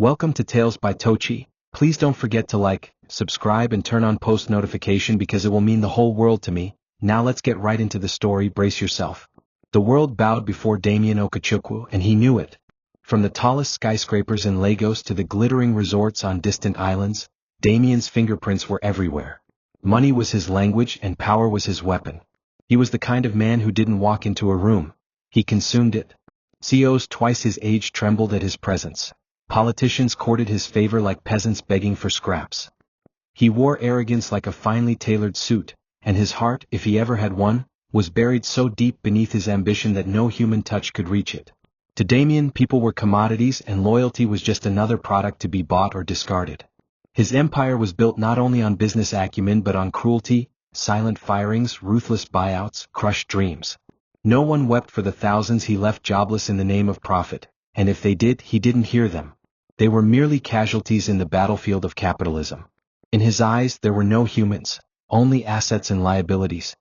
Welcome to Tales by Tochi. Please don't forget to like, subscribe and turn on post notification because it will mean the whole world to me. Now let's get right into the story. Brace yourself. The world bowed before Damien Okechukwu, and he knew it. From the tallest skyscrapers in Lagos to the glittering resorts on distant islands, Damien's fingerprints were everywhere. Money was his language and power was his weapon. He was the kind of man who didn't walk into a room. He consumed it. CEOs twice his age trembled at his presence. Politicians courted his favor like peasants begging for scraps. He wore arrogance like a finely tailored suit, and his heart, if he ever had one, was buried so deep beneath his ambition that no human touch could reach it. To Damien, people were commodities and loyalty was just another product to be bought or discarded. His empire was built not only on business acumen but on cruelty, silent firings, ruthless buyouts, crushed dreams. No one wept for the thousands he left jobless in the name of profit, and if they did, he didn't hear them. They were merely casualties in the battlefield of capitalism. In his eyes there were no humans, only assets and liabilities.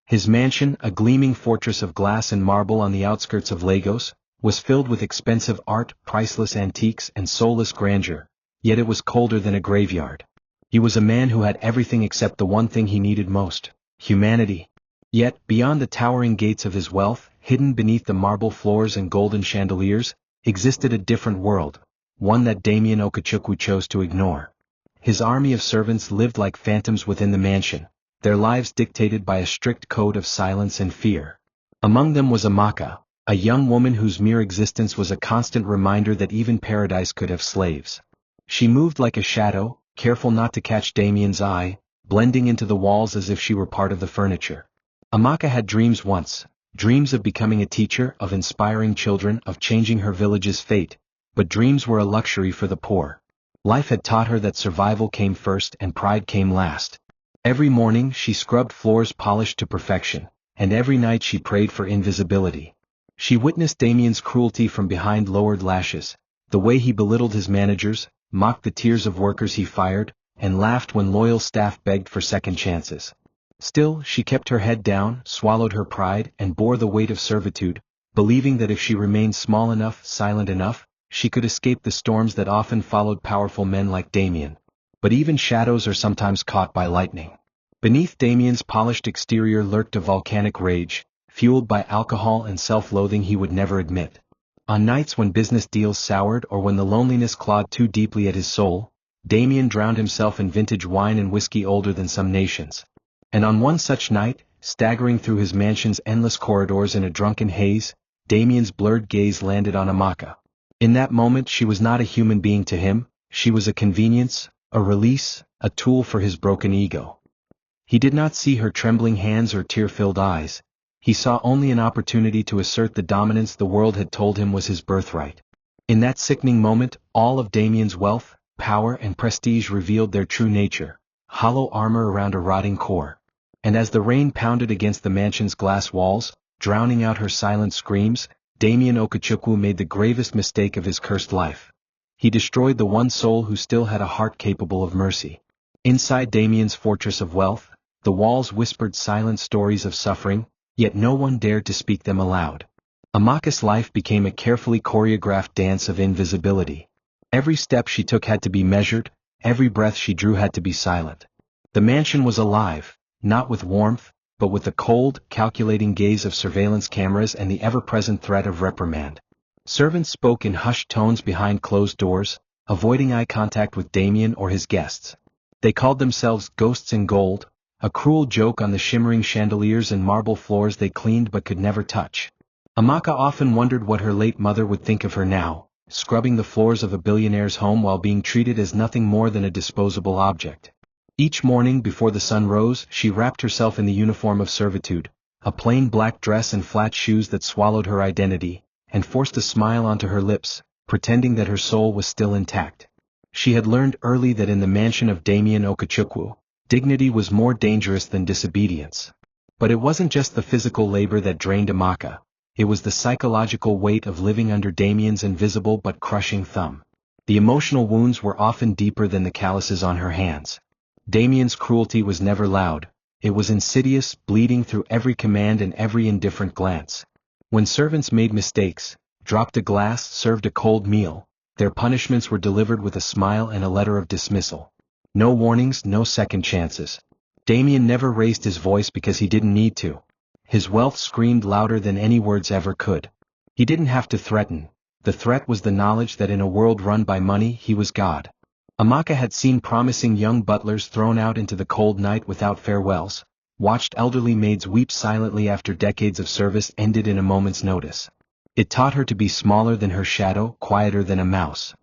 His mansion, a gleaming fortress of glass and marble on the outskirts of Lagos, was filled with expensive art, priceless antiques and soulless grandeur, yet it was colder than a graveyard. He was a man who had everything except the one thing he needed most: humanity. Yet, beyond the towering gates of his wealth, hidden beneath the marble floors and golden chandeliers, existed a different world. One that Damien Okechukwu chose to ignore. His army of servants lived like phantoms within the mansion, their lives dictated by a strict code of silence and fear. Among them was Amaka, a young woman whose mere existence was a constant reminder that even paradise could have slaves. She moved like a shadow, careful not to catch Damien's eye, blending into the walls as if she were part of the furniture. Amaka had dreams once, dreams of becoming a teacher, of inspiring children, of changing her village's fate. But dreams were a luxury for the poor. Life had taught her that survival came first and pride came last. Every morning she scrubbed floors polished to perfection, and every night she prayed for invisibility. She witnessed Damien's cruelty from behind lowered lashes, the way he belittled his managers, mocked the tears of workers he fired, and laughed when loyal staff begged for second chances. Still, she kept her head down, swallowed her pride, and bore the weight of servitude, believing that if she remained small enough, silent enough, she could escape the storms that often followed powerful men like Damien. But even shadows are sometimes caught by lightning. Beneath Damien's polished exterior lurked a volcanic rage, fueled by alcohol and self-loathing he would never admit. On nights when business deals soured or when the loneliness clawed too deeply at his soul, Damien drowned himself in vintage wine and whiskey older than some nations. And on one such night, staggering through his mansion's endless corridors in a drunken haze, Damien's blurred gaze landed on Amaka. In that moment she was not a human being to him, she was a convenience, a release, a tool for his broken ego. He did not see her trembling hands or tear-filled eyes. He saw only an opportunity to assert the dominance the world had told him was his birthright. In that sickening moment, all of Damien's wealth, power and prestige revealed their true nature, hollow armor around a rotting core. And as the rain pounded against the mansion's glass walls, drowning out her silent screams, Damien Okechukwu made the gravest mistake of his cursed life. He destroyed the one soul who still had a heart capable of mercy. Inside Damien's fortress of wealth, the walls whispered silent stories of suffering, yet no one dared to speak them aloud. Amaka's life became a carefully choreographed dance of invisibility. Every step she took had to be measured, every breath she drew had to be silent. The mansion was alive, not with warmth, but with the cold, calculating gaze of surveillance cameras and the ever-present threat of reprimand. Servants spoke in hushed tones behind closed doors, avoiding eye contact with Damien or his guests. They called themselves ghosts in gold, a cruel joke on the shimmering chandeliers and marble floors they cleaned but could never touch. Amaka often wondered what her late mother would think of her now, scrubbing the floors of a billionaire's home while being treated as nothing more than a disposable object. Each morning before the sun rose, she wrapped herself in the uniform of servitude, a plain black dress and flat shoes that swallowed her identity, and forced a smile onto her lips, pretending that her soul was still intact. She had learned early that in the mansion of Damien Okechukwu, dignity was more dangerous than disobedience. But it wasn't just the physical labor that drained Amaka, it was the psychological weight of living under Damien's invisible but crushing thumb. The emotional wounds were often deeper than the calluses on her hands. Damien's cruelty was never loud, it was insidious, bleeding through every command and every indifferent glance. When servants made mistakes, dropped a glass, served a cold meal, Their punishments were delivered with a smile and a letter of dismissal. No warnings, no second chances. Damien never raised his voice because he didn't need to. His wealth screamed louder than any words ever could. He didn't have to threaten. The threat was the knowledge that in a world run by money he was God. Amaka had seen promising young butlers thrown out into the cold night without farewells, watched elderly maids weep silently after decades of service ended in a moment's notice. It taught her to be smaller than her shadow, quieter than a mouse.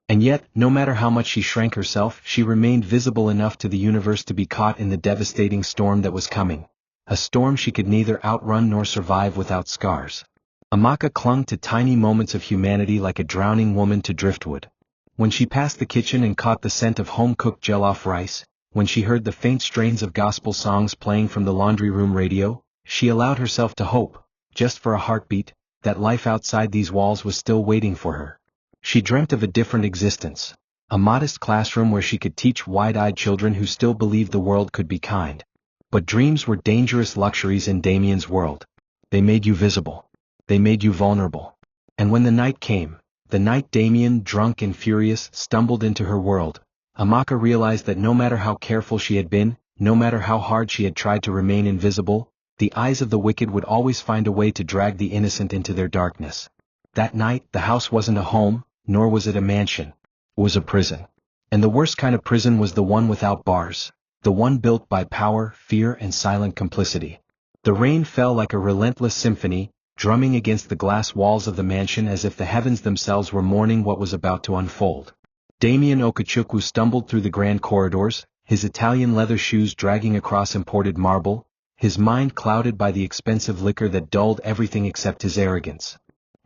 And yet, no matter how much she shrank herself, she remained visible enough to the universe to be caught in the devastating storm that was coming. A storm she could neither outrun nor survive without scars. Amaka clung to tiny moments of humanity like a drowning woman to driftwood. When she passed the kitchen and caught the scent of home-cooked jollof rice, when she heard the faint strains of gospel songs playing from the laundry room radio, she allowed herself to hope, just for a heartbeat, that life outside these walls was still waiting for her. She dreamt of a different existence, a modest classroom where she could teach wide-eyed children who still believed the world could be kind. But dreams were dangerous luxuries in Damien's world. They made you visible. They made you vulnerable. And when the night came, the night Damien, drunk and furious, stumbled into her world, Amaka realized that no matter how careful she had been, no matter how hard she had tried to remain invisible, the eyes of the wicked would always find a way to drag the innocent into their darkness. That night, the house wasn't a home, nor was it a mansion. It was a prison. And the worst kind of prison was the one without bars, the one built by power, fear, and silent complicity. The rain fell like a relentless symphony, drumming against the glass walls of the mansion as if the heavens themselves were mourning what was about to unfold. Damien Okechukwu stumbled through the grand corridors, his Italian leather shoes dragging across imported marble, his mind clouded by the expensive liquor that dulled everything except his arrogance.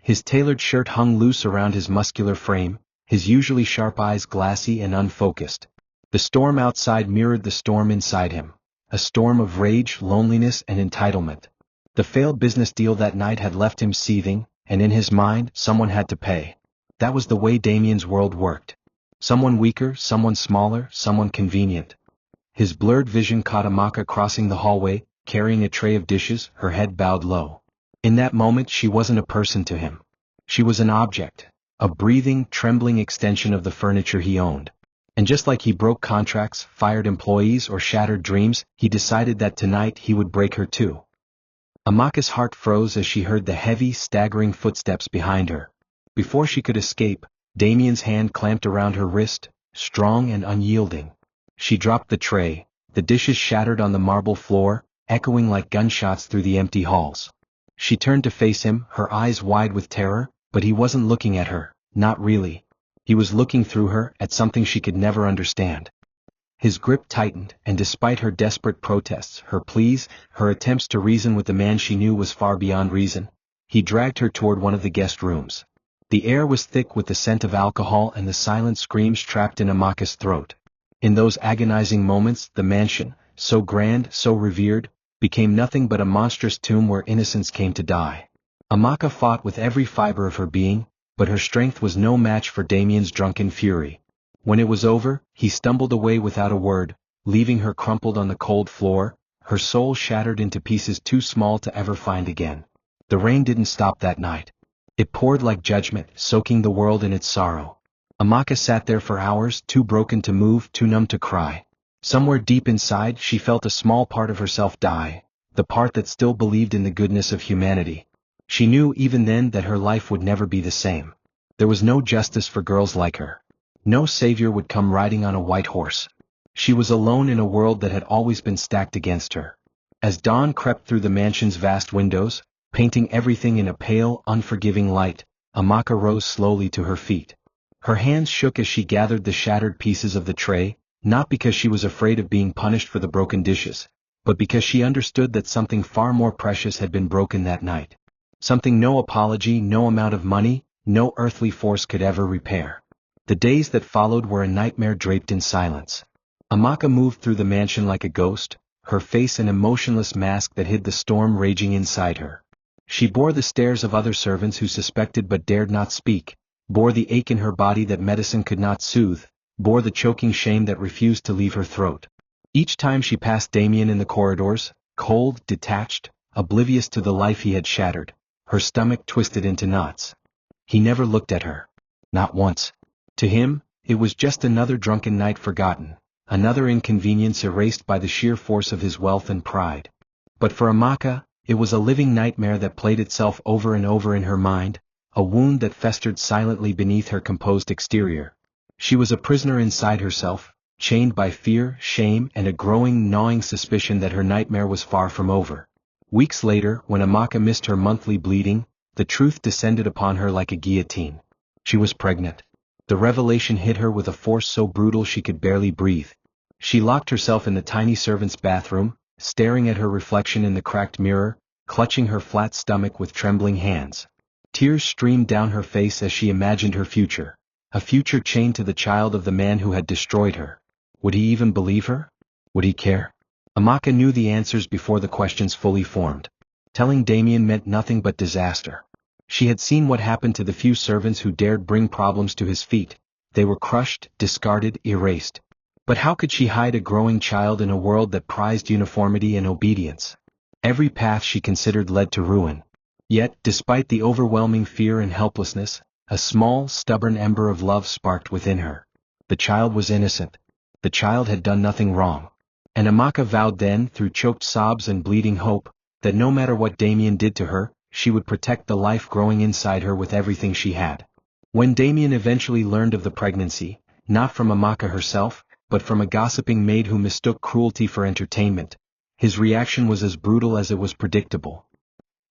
His tailored shirt hung loose around his muscular frame, his usually sharp eyes glassy and unfocused. The storm outside mirrored the storm inside him, a storm of rage, loneliness, and entitlement. The failed business deal that night had left him seething, and in his mind, someone had to pay. That was the way Damien's world worked. Someone weaker, someone smaller, someone convenient. His blurred vision caught Amaka crossing the hallway, carrying a tray of dishes, her head bowed low. In that moment she wasn't a person to him. She was an object, a breathing, trembling extension of the furniture he owned. And just like he broke contracts, fired employees, or shattered dreams, he decided that tonight he would break her too. Amaka's heart froze as she heard the heavy, staggering footsteps behind her. Before she could escape, Damien's hand clamped around her wrist, strong and unyielding. She dropped the tray, the dishes shattered on the marble floor, echoing like gunshots through the empty halls. She turned to face him, her eyes wide with terror, but he wasn't looking at her, not really. He was looking through her, at something she could never understand. His grip tightened, and despite her desperate protests, her pleas, her attempts to reason with the man she knew was far beyond reason, he dragged her toward one of the guest rooms. The air was thick with the scent of alcohol and the silent screams trapped in Amaka's throat. In those agonizing moments, the mansion, so grand, so revered, became nothing but a monstrous tomb where innocence came to die. Amaka fought with every fiber of her being, but her strength was no match for Damien's drunken fury. When it was over, he stumbled away without a word, leaving her crumpled on the cold floor, her soul shattered into pieces too small to ever find again. The rain didn't stop that night. It poured like judgment, soaking the world in its sorrow. Amaka sat there for hours, too broken to move, too numb to cry. Somewhere deep inside, she felt a small part of herself die, the part that still believed in the goodness of humanity. She knew even then that her life would never be the same. There was no justice for girls like her. No savior would come riding on a white horse. She was alone in a world that had always been stacked against her. As dawn crept through the mansion's vast windows, painting everything in a pale, unforgiving light, Amaka rose slowly to her feet. Her hands shook as she gathered the shattered pieces of the tray, not because she was afraid of being punished for the broken dishes, but because she understood that something far more precious had been broken that night. Something no apology, no amount of money, no earthly force could ever repair. The days that followed were a nightmare draped in silence. Amaka moved through the mansion like a ghost, her face an emotionless mask that hid the storm raging inside her. She bore the stares of other servants who suspected but dared not speak, bore the ache in her body that medicine could not soothe, bore the choking shame that refused to leave her throat. Each time she passed Damien in the corridors, cold, detached, oblivious to the life he had shattered, her stomach twisted into knots. He never looked at her. Not once. To him, it was just another drunken night forgotten, another inconvenience erased by the sheer force of his wealth and pride. But for Amaka, it was a living nightmare that played itself over and over in her mind, a wound that festered silently beneath her composed exterior. She was a prisoner inside herself, chained by fear, shame, and a growing, gnawing suspicion that her nightmare was far from over. Weeks later, when Amaka missed her monthly bleeding, the truth descended upon her like a guillotine. She was pregnant. The revelation hit her with a force so brutal she could barely breathe. She locked herself in the tiny servant's bathroom, staring at her reflection in the cracked mirror, clutching her flat stomach with trembling hands. Tears streamed down her face as she imagined her future, a future chained to the child of the man who had destroyed her. Would he even believe her? Would he care? Amaka knew the answers before the questions fully formed. Telling Damien meant nothing but disaster. She had seen what happened to the few servants who dared bring problems to his feet. They were crushed, discarded, erased. But how could she hide a growing child in a world that prized uniformity and obedience? Every path she considered led to ruin. Yet, despite the overwhelming fear and helplessness, a small, stubborn ember of love sparked within her. The child was innocent. The child had done nothing wrong. And Amaka vowed then, through choked sobs and bleeding hope, that no matter what Damien did to her, she would protect the life growing inside her with everything she had. When Damien eventually learned of the pregnancy, not from Amaka herself, but from a gossiping maid who mistook cruelty for entertainment, his reaction was as brutal as it was predictable.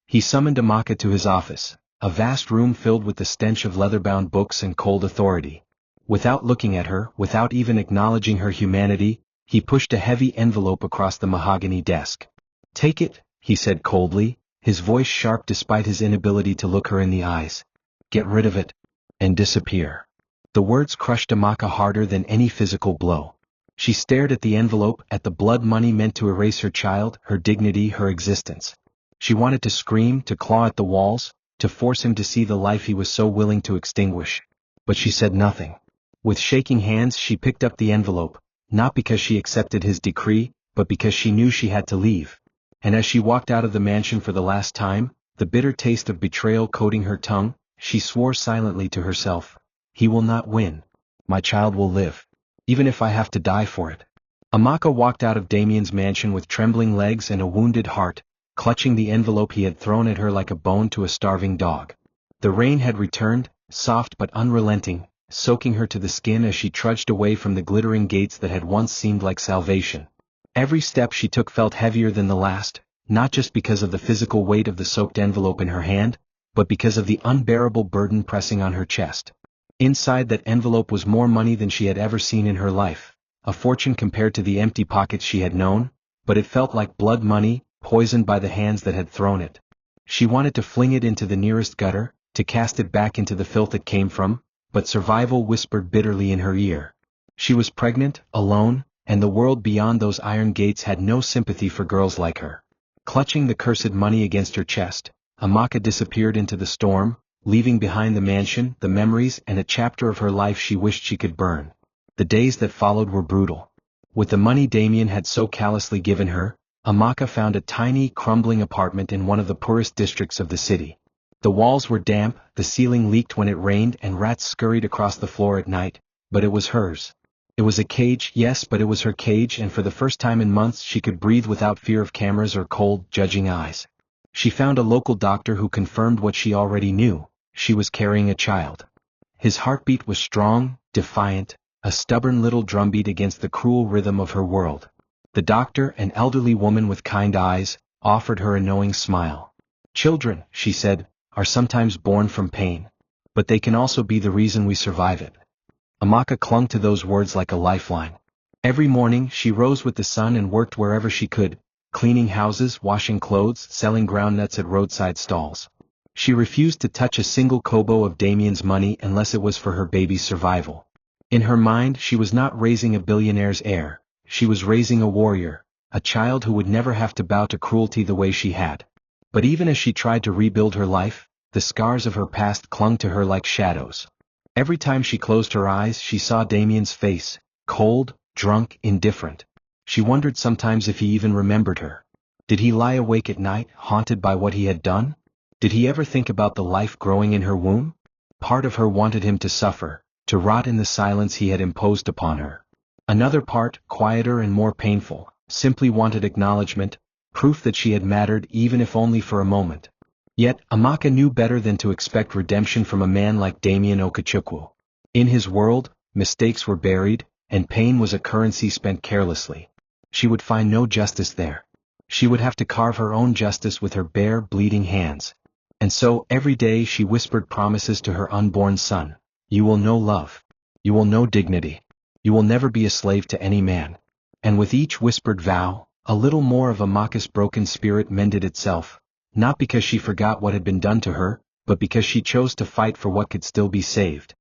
He summoned Amaka to his office, a vast room filled with the stench of leather-bound books and cold authority. Without looking at her, without even acknowledging her humanity, he pushed a heavy envelope across the mahogany desk. "Take it," he said coldly, his voice sharp despite his inability to look her in the eyes. "Get rid of it, and disappear." The words crushed Amaka harder than any physical blow. She stared at the envelope, at the blood money meant to erase her child, her dignity, her existence. She wanted to scream, to claw at the walls, to force him to see the life he was so willing to extinguish. But she said nothing. With shaking hands she picked up the envelope, not because she accepted his decree, but because she knew she had to leave. And as she walked out of the mansion for the last time, the bitter taste of betrayal coating her tongue, she swore silently to herself, "He will not win. My child will live. Even if I have to die for it." Amaka walked out of Damien's mansion with trembling legs and a wounded heart, clutching the envelope he had thrown at her like a bone to a starving dog. The rain had returned, soft but unrelenting, soaking her to the skin as she trudged away from the glittering gates that had once seemed like salvation. Every step she took felt heavier than the last, not just because of the physical weight of the soaked envelope in her hand, but because of the unbearable burden pressing on her chest. Inside that envelope was more money than she had ever seen in her life, a fortune compared to the empty pockets she had known, but it felt like blood money, poisoned by the hands that had thrown it. She wanted to fling it into the nearest gutter, to cast it back into the filth it came from, but survival whispered bitterly in her ear. She was pregnant, alone, and the world beyond those iron gates had no sympathy for girls like her. Clutching the cursed money against her chest, Amaka disappeared into the storm, leaving behind the mansion, the memories, and a chapter of her life she wished she could burn. The days that followed were brutal. With the money Damien had so callously given her, Amaka found a tiny, crumbling apartment in one of the poorest districts of the city. The walls were damp, the ceiling leaked when it rained, and rats scurried across the floor at night, but it was hers. It was a cage, yes, but it was her cage, and for the first time in months she could breathe without fear of cameras or cold, judging eyes. She found a local doctor who confirmed what she already knew: she was carrying a child. His heartbeat was strong, defiant, a stubborn little drumbeat against the cruel rhythm of her world. The doctor, an elderly woman with kind eyes, offered her a knowing smile. "Children," she said, "are sometimes born from pain. But they can also be the reason we survive it." Amaka clung to those words like a lifeline. Every morning she rose with the sun and worked wherever she could, cleaning houses, washing clothes, selling groundnuts at roadside stalls. She refused to touch a single kobo of Damien's money unless it was for her baby's survival. In her mind she was not raising a billionaire's heir, she was raising a warrior, a child who would never have to bow to cruelty the way she had. But even as she tried to rebuild her life, the scars of her past clung to her like shadows. Every time she closed her eyes she saw Damien's face, cold, drunk, indifferent. She wondered sometimes if he even remembered her. Did he lie awake at night, haunted by what he had done? Did he ever think about the life growing in her womb? Part of her wanted him to suffer, to rot in the silence he had imposed upon her. Another part, quieter and more painful, simply wanted acknowledgement, proof that she had mattered even if only for a moment. Yet, Amaka knew better than to expect redemption from a man like Damien Okechukwu. In his world, mistakes were buried, and pain was a currency spent carelessly. She would find no justice there. She would have to carve her own justice with her bare, bleeding hands. And so, every day she whispered promises to her unborn son. You will know love. You will know dignity. You will never be a slave to any man. And with each whispered vow, a little more of Amaka's broken spirit mended itself, not because she forgot what had been done to her, but because she chose to fight for what could still be saved.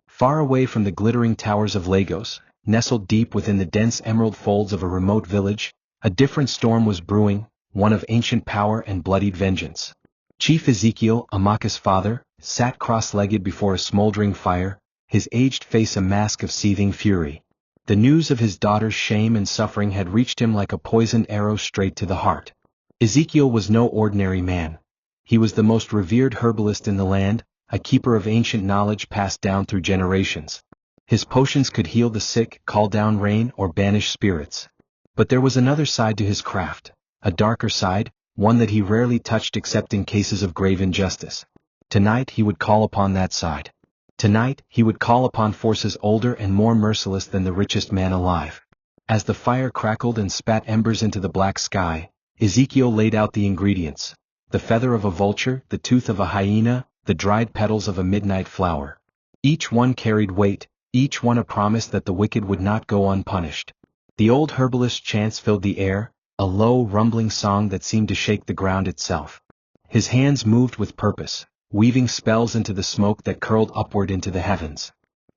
Far away from the glittering towers of Lagos, nestled deep within the dense emerald folds of a remote village, a different storm was brewing, one of ancient power and bloodied vengeance. Chief Ezekiel, Amaka's father, sat cross-legged before a smoldering fire, his aged face a mask of seething fury. The news of his daughter's shame and suffering had reached him like a poisoned arrow straight to the heart. Ezekiel was no ordinary man. He was the most revered herbalist in the land, a keeper of ancient knowledge passed down through generations. His potions could heal the sick, call down rain, or banish spirits. But there was another side to his craft, a darker side, one that he rarely touched except in cases of grave injustice. Tonight he would call upon that side. Tonight he would call upon forces older and more merciless than the richest man alive. As the fire crackled and spat embers into the black sky, Ezekiel laid out the ingredients: the feather of a vulture, the tooth of a hyena, the dried petals of a midnight flower. Each one carried weight, each one a promise that the wicked would not go unpunished. The old herbalist's chants filled the air, a low, rumbling song that seemed to shake the ground itself. His hands moved with purpose, weaving spells into the smoke that curled upward into the heavens.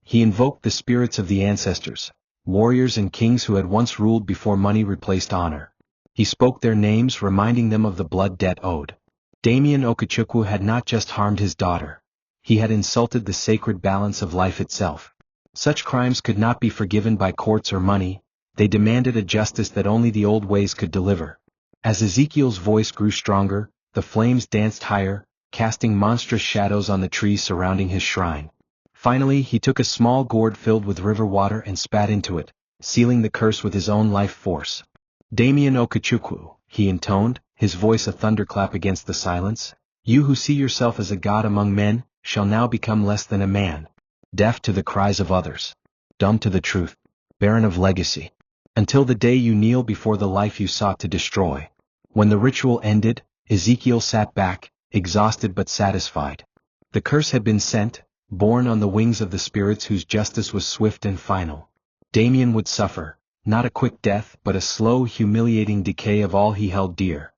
He invoked the spirits of the ancestors, warriors and kings who had once ruled before money replaced honor. He spoke their names, reminding them of the blood debt owed. Damien Okechukwu had not just harmed his daughter. He had insulted the sacred balance of life itself. Such crimes could not be forgiven by courts or money. They demanded a justice that only the old ways could deliver. As Ezekiel's voice grew stronger, the flames danced higher, casting monstrous shadows on the trees surrounding his shrine. Finally he took a small gourd filled with river water and spat into it, sealing the curse with his own life force. Damien Okechukwu, he intoned, his voice a thunderclap against the silence, you who see yourself as a god among men, shall now become less than a man. Deaf to the cries of others. Dumb to the truth. Barren of legacy. Until the day you kneel before the life you sought to destroy. When the ritual ended, Ezekiel sat back, exhausted but satisfied. The curse had been sent, borne on the wings of the spirits whose justice was swift and final. Damien would suffer, not a quick death but a slow, humiliating decay of all he held dear.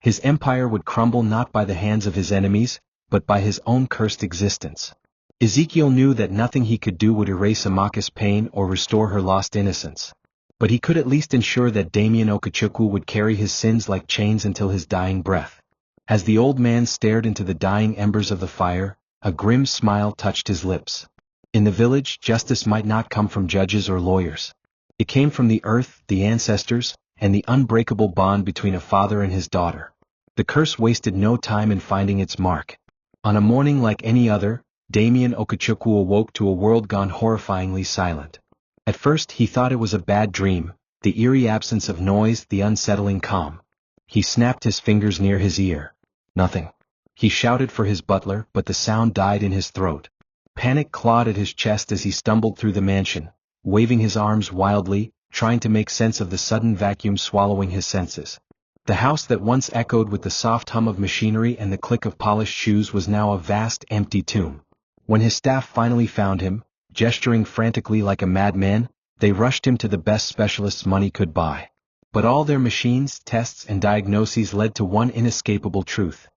His empire would crumble not by the hands of his enemies, but by his own cursed existence. Ezekiel knew that nothing he could do would erase Amaka's pain or restore her lost innocence. But he could at least ensure that Damien Okechukwu would carry his sins like chains until his dying breath. As the old man stared into the dying embers of the fire, a grim smile touched his lips. In the village, justice might not come from judges or lawyers. It came from the earth, the ancestors, and the unbreakable bond between a father and his daughter. The curse wasted no time in finding its mark. On a morning like any other, Damien Okechukwu awoke to a world gone horrifyingly silent. At first he thought it was a bad dream, the eerie absence of noise, the unsettling calm. He snapped his fingers near his ear. Nothing. He shouted for his butler, but the sound died in his throat. Panic clawed at his chest as he stumbled through the mansion, waving his arms wildly, trying to make sense of the sudden vacuum swallowing his senses. The house that once echoed with the soft hum of machinery and the click of polished shoes was now a vast, empty tomb. When his staff finally found him, gesturing frantically like a madman, they rushed him to the best specialists money could buy. But all their machines, tests and diagnoses led to one inescapable truth.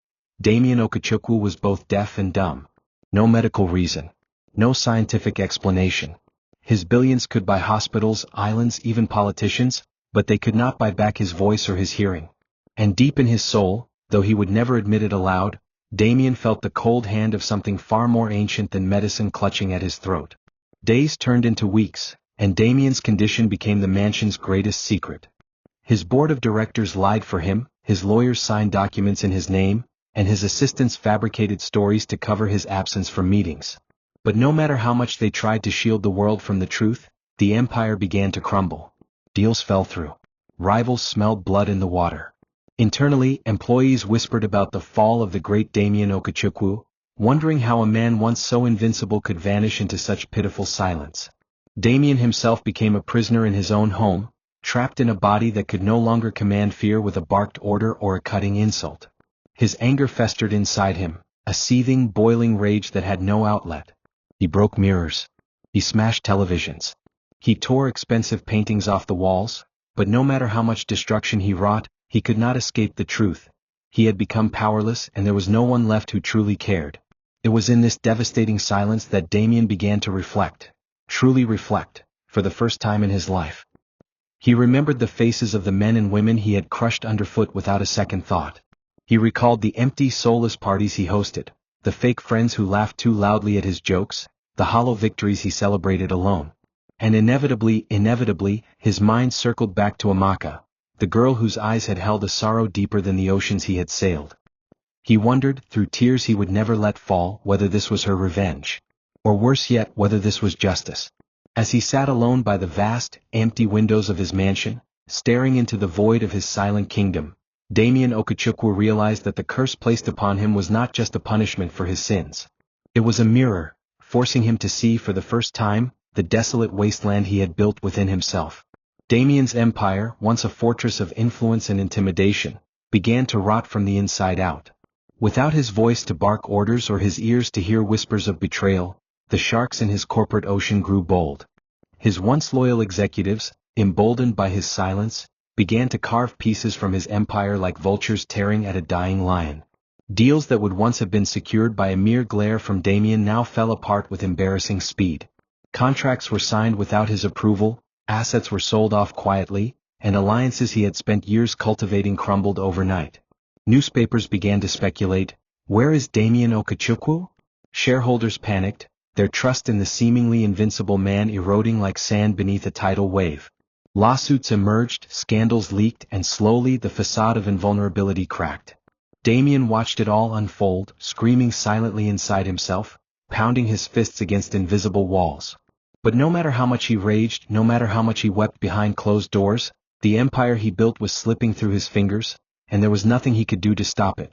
Damien Okechukwu was both deaf and dumb. No medical reason. No scientific explanation. His billions could buy hospitals, islands, even politicians, but they could not buy back his voice or his hearing. And deep in his soul, though he would never admit it aloud, Damien felt the cold hand of something far more ancient than medicine clutching at his throat. Days turned into weeks, and Damien's condition became the mansion's greatest secret. His board of directors lied for him, his lawyers signed documents in his name, and his assistants fabricated stories to cover his absence from meetings. But no matter how much they tried to shield the world from the truth, the empire began to crumble. Deals fell through. Rivals smelled blood in the water. Internally, employees whispered about the fall of the great Damien Okechukwu, wondering how a man once so invincible could vanish into such pitiful silence. Damien himself became a prisoner in his own home, trapped in a body that could no longer command fear with a barked order or a cutting insult. His anger festered inside him, a seething, boiling rage that had no outlet. He broke mirrors. He smashed televisions. He tore expensive paintings off the walls, but no matter how much destruction he wrought, he could not escape the truth. He had become powerless and there was no one left who truly cared. It was in this devastating silence that Damien began to reflect. Truly reflect, for the first time in his life. He remembered the faces of the men and women he had crushed underfoot without a second thought. He recalled the empty, soulless parties he hosted, the fake friends who laughed too loudly at his jokes, the hollow victories he celebrated alone. And inevitably, his mind circled back to Amaka, the girl whose eyes had held a sorrow deeper than the oceans he had sailed. He wondered, through tears he would never let fall, whether this was her revenge. Or worse yet, whether this was justice. As he sat alone by the vast, empty windows of his mansion, staring into the void of his silent kingdom, Damien Okechukwu realized that the curse placed upon him was not just a punishment for his sins. It was a mirror, forcing him to see for the first time the desolate wasteland he had built within himself. Damien's empire, once a fortress of influence and intimidation, began to rot from the inside out. Without his voice to bark orders or his ears to hear whispers of betrayal, the sharks in his corporate ocean grew bold. His once loyal executives, emboldened by his silence, began to carve pieces from his empire like vultures tearing at a dying lion. Deals that would once have been secured by a mere glare from Damien now fell apart with embarrassing speed. Contracts were signed without his approval, assets were sold off quietly, and alliances he had spent years cultivating crumbled overnight. Newspapers began to speculate, where is Damien Okechukwu? Shareholders panicked, their trust in the seemingly invincible man eroding like sand beneath a tidal wave. Lawsuits emerged, scandals leaked, and slowly the facade of invulnerability cracked. Damien watched it all unfold, screaming silently inside himself, pounding his fists against invisible walls. But no matter how much he raged, no matter how much he wept behind closed doors, the empire he built was slipping through his fingers, and there was nothing he could do to stop it.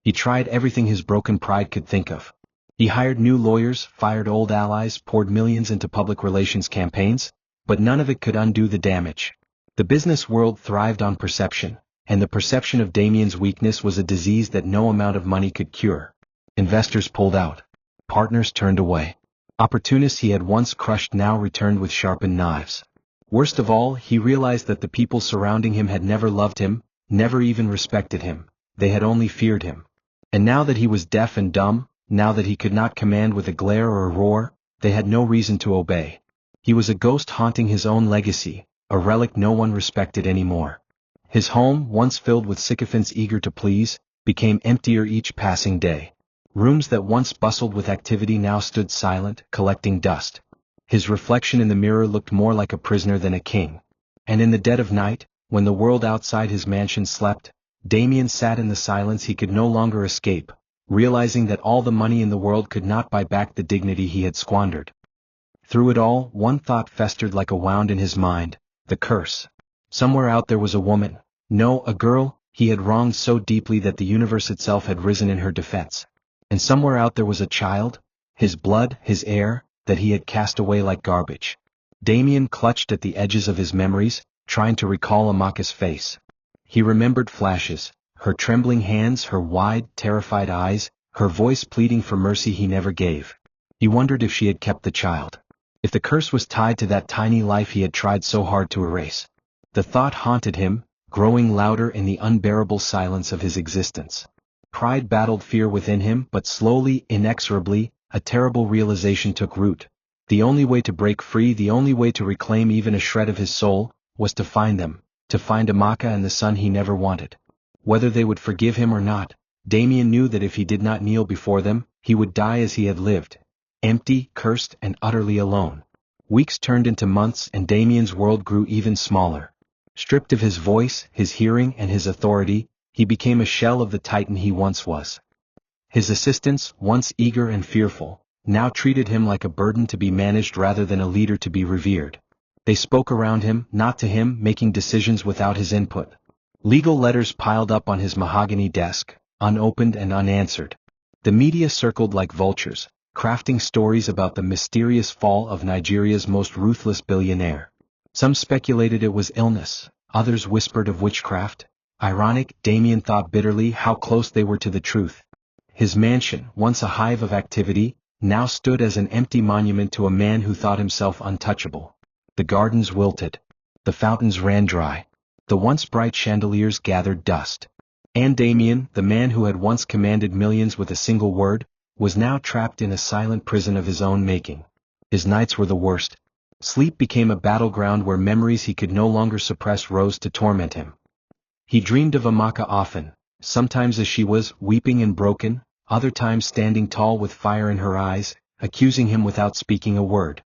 He tried everything his broken pride could think of. He hired new lawyers, fired old allies, poured millions into public relations campaigns, but none of it could undo the damage. The business world thrived on perception, and the perception of Damien's weakness was a disease that no amount of money could cure. Investors pulled out. Partners turned away. Opportunists he had once crushed now returned with sharpened knives. Worst of all, he realized that the people surrounding him had never loved him, never even respected him. They had only feared him. And now that he was deaf and dumb, now that he could not command with a glare or a roar, they had no reason to obey. He was a ghost haunting his own legacy, a relic no one respected anymore. His home, once filled with sycophants eager to please, became emptier each passing day. Rooms that once bustled with activity now stood silent, collecting dust. His reflection in the mirror looked more like a prisoner than a king. And in the dead of night, when the world outside his mansion slept, Damien sat in the silence he could no longer escape, realizing that all the money in the world could not buy back the dignity he had squandered. Through it all, one thought festered like a wound in his mind, the curse. Somewhere out there was a woman, no, a girl, he had wronged so deeply that the universe itself had risen in her defense. And somewhere out there was a child, his blood, his heir, that he had cast away like garbage. Damien clutched at the edges of his memories, trying to recall Amaka's face. He remembered flashes, her trembling hands, her wide, terrified eyes, her voice pleading for mercy he never gave. He wondered if she had kept the child. If the curse was tied to that tiny life he had tried so hard to erase. The thought haunted him, growing louder in the unbearable silence of his existence. Pride battled fear within him, but slowly, inexorably, a terrible realization took root. The only way to break free, the only way to reclaim even a shred of his soul, was to find them, to find Amaka and the son he never wanted. Whether they would forgive him or not, Damien knew that if he did not kneel before them, he would die as he had lived. Empty, cursed, and utterly alone. Weeks turned into months and Damien's world grew even smaller. Stripped of his voice, his hearing, and his authority, he became a shell of the titan he once was. His assistants, once eager and fearful, now treated him like a burden to be managed rather than a leader to be revered. They spoke around him, not to him, making decisions without his input. Legal letters piled up on his mahogany desk, unopened and unanswered. The media circled like vultures, crafting stories about the mysterious fall of Nigeria's most ruthless billionaire. Some speculated it was illness, others whispered of witchcraft. Ironic, Damien thought bitterly how close they were to the truth. His mansion, once a hive of activity, now stood as an empty monument to a man who thought himself untouchable. The gardens wilted. The fountains ran dry. The once bright chandeliers gathered dust. And Damien, the man who had once commanded millions with a single word, was now trapped in a silent prison of his own making. His nights were the worst. Sleep became a battleground where memories he could no longer suppress rose to torment him. He dreamed of Amaka often, sometimes as she was, weeping and broken, other times standing tall with fire in her eyes, accusing him without speaking a word.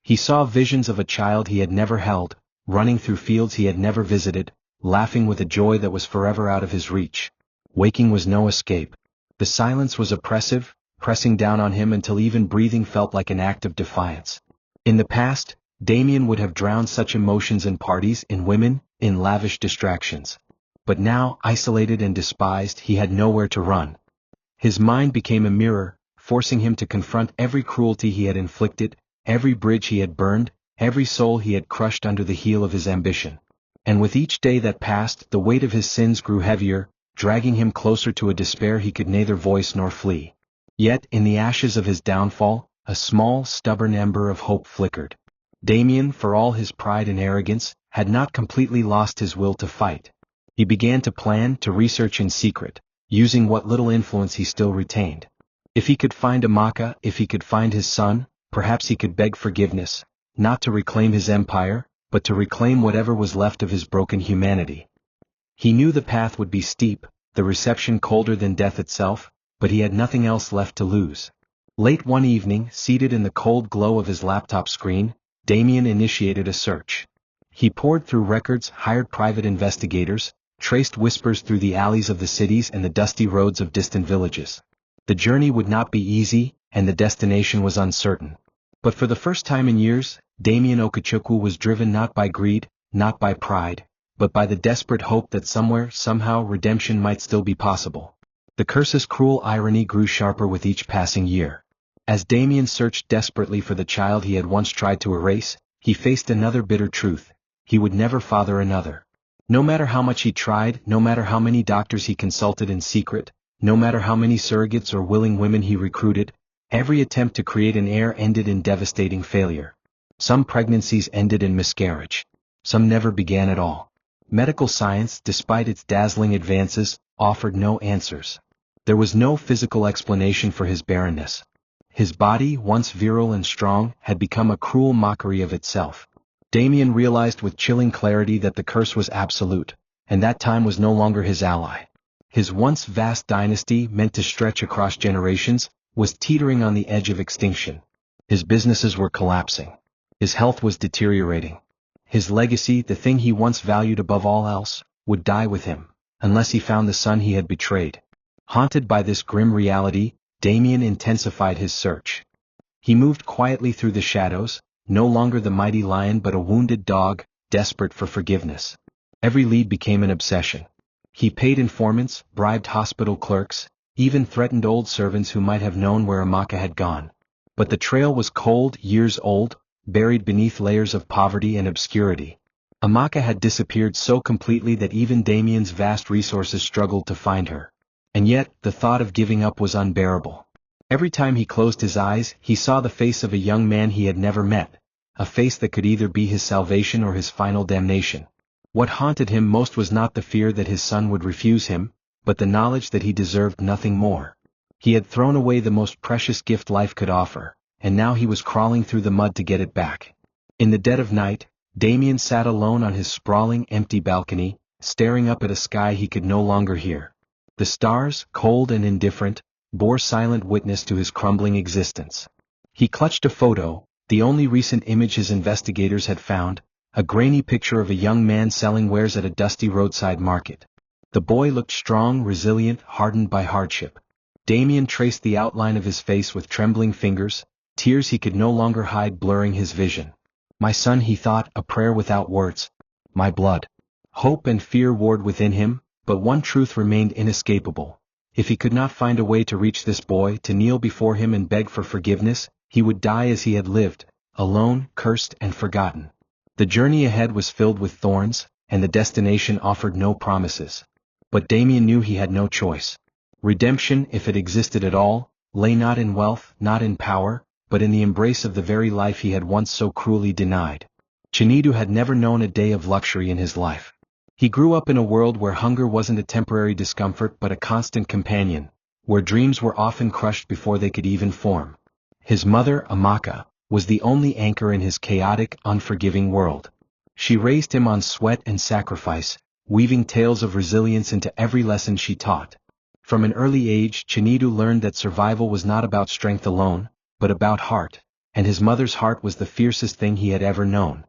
He saw visions of a child he had never held, running through fields he had never visited, laughing with a joy that was forever out of his reach. Waking was no escape. The silence was oppressive, pressing down on him until even breathing felt like an act of defiance. In the past, Damien would have drowned such emotions in parties, in women, in lavish distractions. But now, isolated and despised, he had nowhere to run. His mind became a mirror, forcing him to confront every cruelty he had inflicted, every bridge he had burned, every soul he had crushed under the heel of his ambition. And with each day that passed, the weight of his sins grew heavier, dragging him closer to a despair he could neither voice nor flee. Yet, in the ashes of his downfall, a small, stubborn ember of hope flickered. Damien, for all his pride and arrogance, had not completely lost his will to fight. He began to plan, to research in secret, using what little influence he still retained. If he could find Amaka, if he could find his son, perhaps he could beg forgiveness, not to reclaim his empire, but to reclaim whatever was left of his broken humanity. He knew the path would be steep, the reception colder than death itself, but he had nothing else left to lose. Late one evening, seated in the cold glow of his laptop screen, Damien initiated a search. He pored through records, hired private investigators, traced whispers through the alleys of the cities and the dusty roads of distant villages. The journey would not be easy, and the destination was uncertain. But for the first time in years, Damien Okechukwu was driven not by greed, not by pride, but by the desperate hope that somewhere, somehow, redemption might still be possible. The curse's cruel irony grew sharper with each passing year. As Damien searched desperately for the child he had once tried to erase, he faced another bitter truth: he would never father another. No matter how much he tried, no matter how many doctors he consulted in secret, no matter how many surrogates or willing women he recruited, every attempt to create an heir ended in devastating failure. Some pregnancies ended in miscarriage. Some never began at all. Medical science, despite its dazzling advances, offered no answers. There was no physical explanation for his barrenness. His body, once virile and strong, had become a cruel mockery of itself. Damien realized with chilling clarity that the curse was absolute, and that time was no longer his ally. His once vast dynasty, meant to stretch across generations, was teetering on the edge of extinction. His businesses were collapsing. His health was deteriorating. His legacy, the thing he once valued above all else, would die with him, unless he found the son he had betrayed. Haunted by this grim reality, Damien intensified his search. He moved quietly through the shadows, no longer the mighty lion but a wounded dog, desperate for forgiveness. Every lead became an obsession. He paid informants, bribed hospital clerks, even threatened old servants who might have known where Amaka had gone. But the trail was cold, years old, buried beneath layers of poverty and obscurity. Amaka had disappeared so completely that even Damien's vast resources struggled to find her. And yet, the thought of giving up was unbearable. Every time he closed his eyes, he saw the face of a young man he had never met, a face that could either be his salvation or his final damnation. What haunted him most was not the fear that his son would refuse him, but the knowledge that he deserved nothing more. He had thrown away the most precious gift life could offer, and now he was crawling through the mud to get it back. In the dead of night, Damien sat alone on his sprawling, empty balcony, staring up at a sky he could no longer hear. The stars, cold and indifferent, bore silent witness to his crumbling existence. He clutched a photo, the only recent image his investigators had found, a grainy picture of a young man selling wares at a dusty roadside market. The boy looked strong, resilient, hardened by hardship. Damien traced the outline of his face with trembling fingers, tears he could no longer hide blurring his vision. My son, he thought, a prayer without words. My blood. Hope and fear warred within him, but one truth remained inescapable. If he could not find a way to reach this boy, to kneel before him and beg for forgiveness, he would die as he had lived, alone, cursed and forgotten. The journey ahead was filled with thorns, and the destination offered no promises. But Damien knew he had no choice. Redemption, if it existed at all, lay not in wealth, not in power, but in the embrace of the very life he had once so cruelly denied. Chinedu had never known a day of luxury in his life. He grew up in a world where hunger wasn't a temporary discomfort but a constant companion, where dreams were often crushed before they could even form. His mother, Amaka, was the only anchor in his chaotic, unforgiving world. She raised him on sweat and sacrifice, weaving tales of resilience into every lesson she taught. From an early age, Chinedu learned that survival was not about strength alone, but about heart, and his mother's heart was the fiercest thing he had ever known.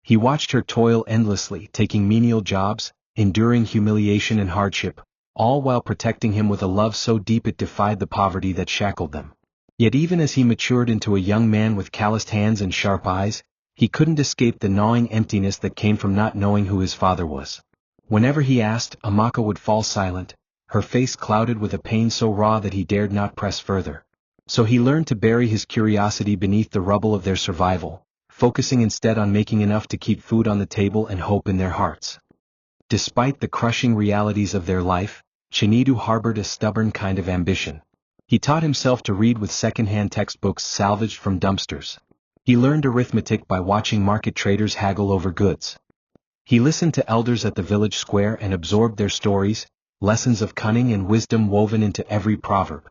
He watched her toil endlessly, taking menial jobs, enduring humiliation and hardship, all while protecting him with a love so deep it defied the poverty that shackled them. Yet even as he matured into a young man with calloused hands and sharp eyes, he couldn't escape the gnawing emptiness that came from not knowing who his father was. Whenever he asked, Amaka would fall silent, her face clouded with a pain so raw that he dared not press further. So he learned to bury his curiosity beneath the rubble of their survival, focusing instead on making enough to keep food on the table and hope in their hearts. Despite the crushing realities of their life, Chinedu harbored a stubborn kind of ambition. He taught himself to read with second-hand textbooks salvaged from dumpsters. He learned arithmetic by watching market traders haggle over goods. He listened to elders at the village square and absorbed their stories, lessons of cunning and wisdom woven into every proverb.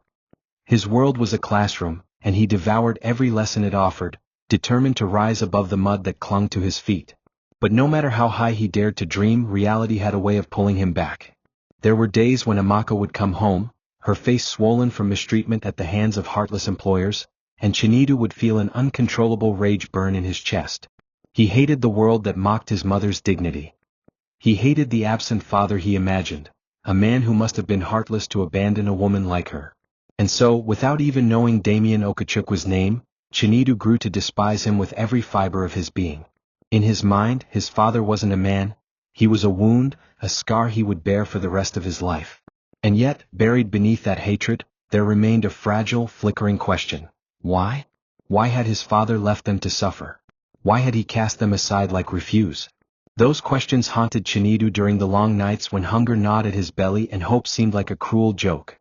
His world was a classroom, and he devoured every lesson it offered, determined to rise above the mud that clung to his feet. But no matter how high he dared to dream, reality had a way of pulling him back. There were days when Amaka would come home, her face swollen from mistreatment at the hands of heartless employers, and Chinedu would feel an uncontrollable rage burn in his chest. He hated the world that mocked his mother's dignity. He hated the absent father he imagined, a man who must have been heartless to abandon a woman like her. And so, without even knowing Damien Okachukwa's name, Chinedu grew to despise him with every fiber of his being. In his mind, his father wasn't a man, he was a wound, a scar he would bear for the rest of his life. And yet, buried beneath that hatred, there remained a fragile, flickering question. Why? Why had his father left them to suffer? Why had he cast them aside like refuse? Those questions haunted Chinedu during the long nights when hunger gnawed at his belly and hope seemed like a cruel joke.